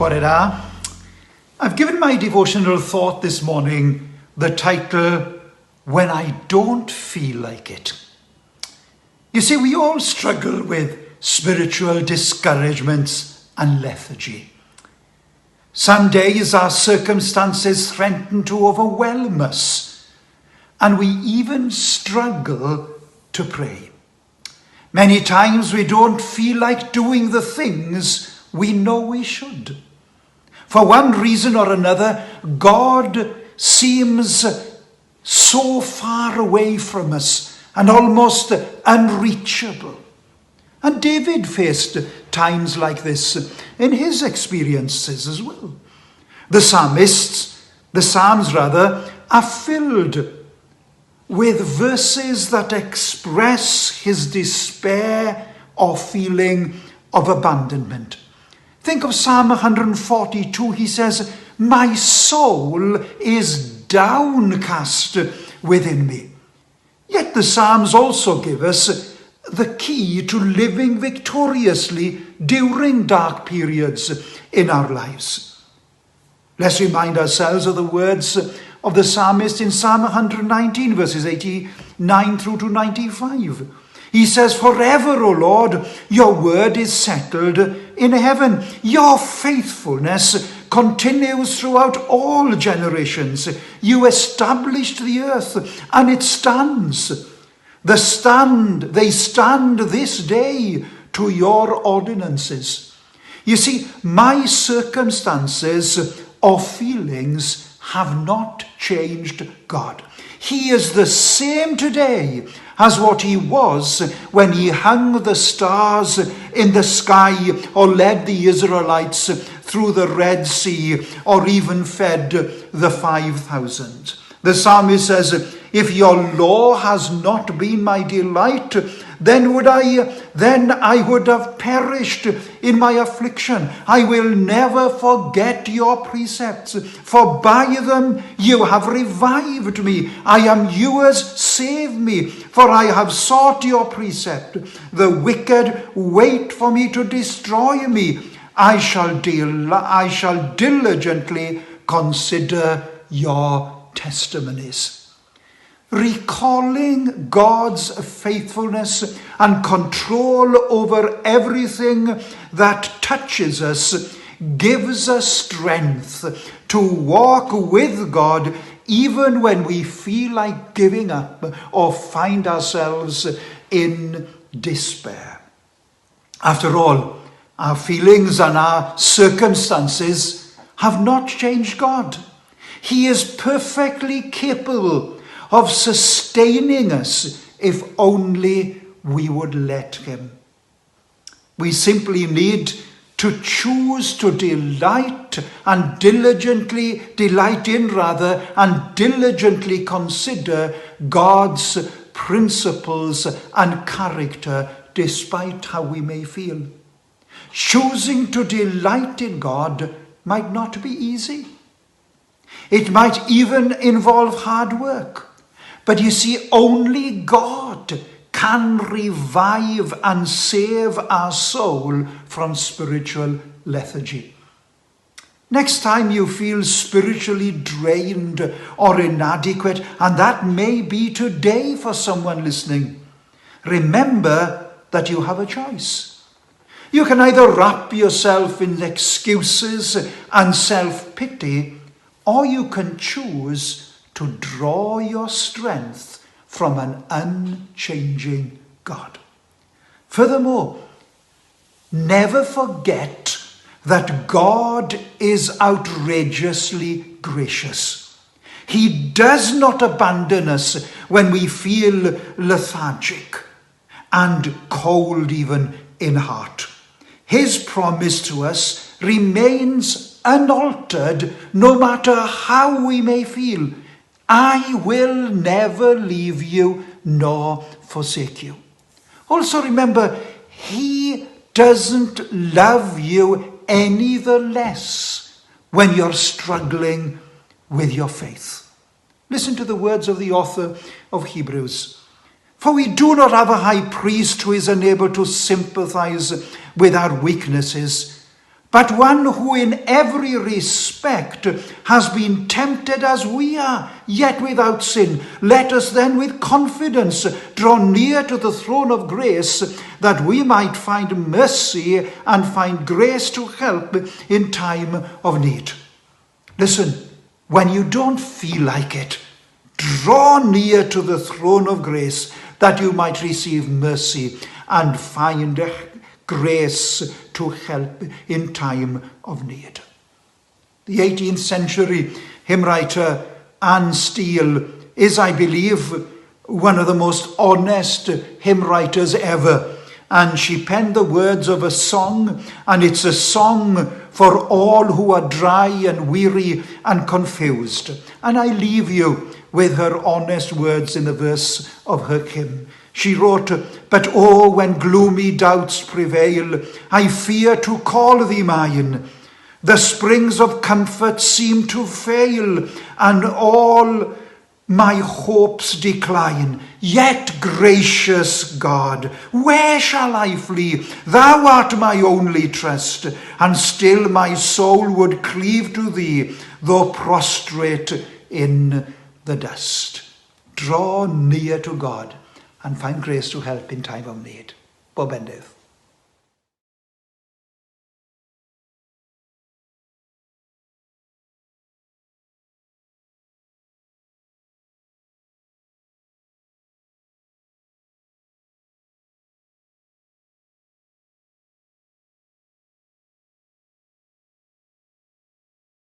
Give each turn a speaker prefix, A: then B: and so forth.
A: Bore da. I've given my devotional thought this morning the title, When I Don't Feel Like It. You see, we all struggle with spiritual discouragements and lethargy. Some days our circumstances threaten to overwhelm us, and we even struggle to pray. Many times we don't feel like doing the things we know we should. For one reason or another, God seems so far away from us and almost unreachable. And David faced times like this in his experiences as well. The Psalms are filled with verses that express his despair or feeling of abandonment. Think of Psalm 142. He says, "My soul is downcast within me." Yet the Psalms also give us the key to living victoriously during dark periods in our lives. Let's remind ourselves of the words of the psalmist in Psalm 119, verses 89 through to 95. He says, "Forever, O Lord, your word is settled in heaven. Your faithfulness continues throughout all generations. You established the earth, and it stands. They stand this day to your ordinances." You see, my circumstances or feelings have not changed God. He is the same today as what he was when he hung the stars in the sky or led the Israelites through the Red Sea or even fed the 5,000. The psalmist says, "If your law has not been my delight, then I would have perished in my affliction. I will never forget your precepts, for by them you have revived me. I am yours, save me, for I have sought your precept. The wicked wait for me to destroy me. I shall diligently consider your testimonies." Recalling God's faithfulness and control over everything that touches us gives us strength to walk with God even when we feel like giving up or find ourselves in despair. After all, our feelings and our circumstances have not changed God. He is perfectly capable of sustaining us if only we would let him. We simply need to choose to delight diligently consider God's principles and character despite how we may feel. Choosing to delight in God might not be easy. It might even involve hard work. But you see, only God can revive and save our soul from spiritual lethargy. Next time you feel spiritually drained or inadequate, and that may be today for someone listening, remember that you have a choice. You can either wrap yourself in excuses and self-pity, or you can choose to draw your strength from an unchanging God. Furthermore, never forget that God is outrageously gracious. He does not abandon us when we feel lethargic and cold even in heart. His promise to us remains unaltered no matter how we may feel. "I will never leave you nor forsake you." Also remember, he doesn't love you any the less when you're struggling with your faith. Listen to the words of the author of Hebrews. "For we do not have a high priest who is unable to sympathize with our weaknesses, but one who in every respect has been tempted as we are, yet without sin. Let us then with confidence draw near to the throne of grace, that we might find mercy and find grace to help in time of need. Listen, when you don't feel like it, draw near to the throne of grace, that you might receive mercy and find grace to help in time of need. The 18th century hymn writer Anne Steele is, I believe, one of the most honest hymn writers ever. And she penned the words of a song, and it's a song for all who are dry and weary and confused. And I leave you with her honest words in the verse of her hymn. She wrote, "But oh, when gloomy doubts prevail, I fear to call thee mine. The springs of comfort seem to fail, and all my hopes decline. Yet, gracious God, where shall I flee? Thou art my only trust, and still my soul would cleave to thee, though prostrate in the dust." Draw near to God and find grace to help in time of need. Bob Endeth.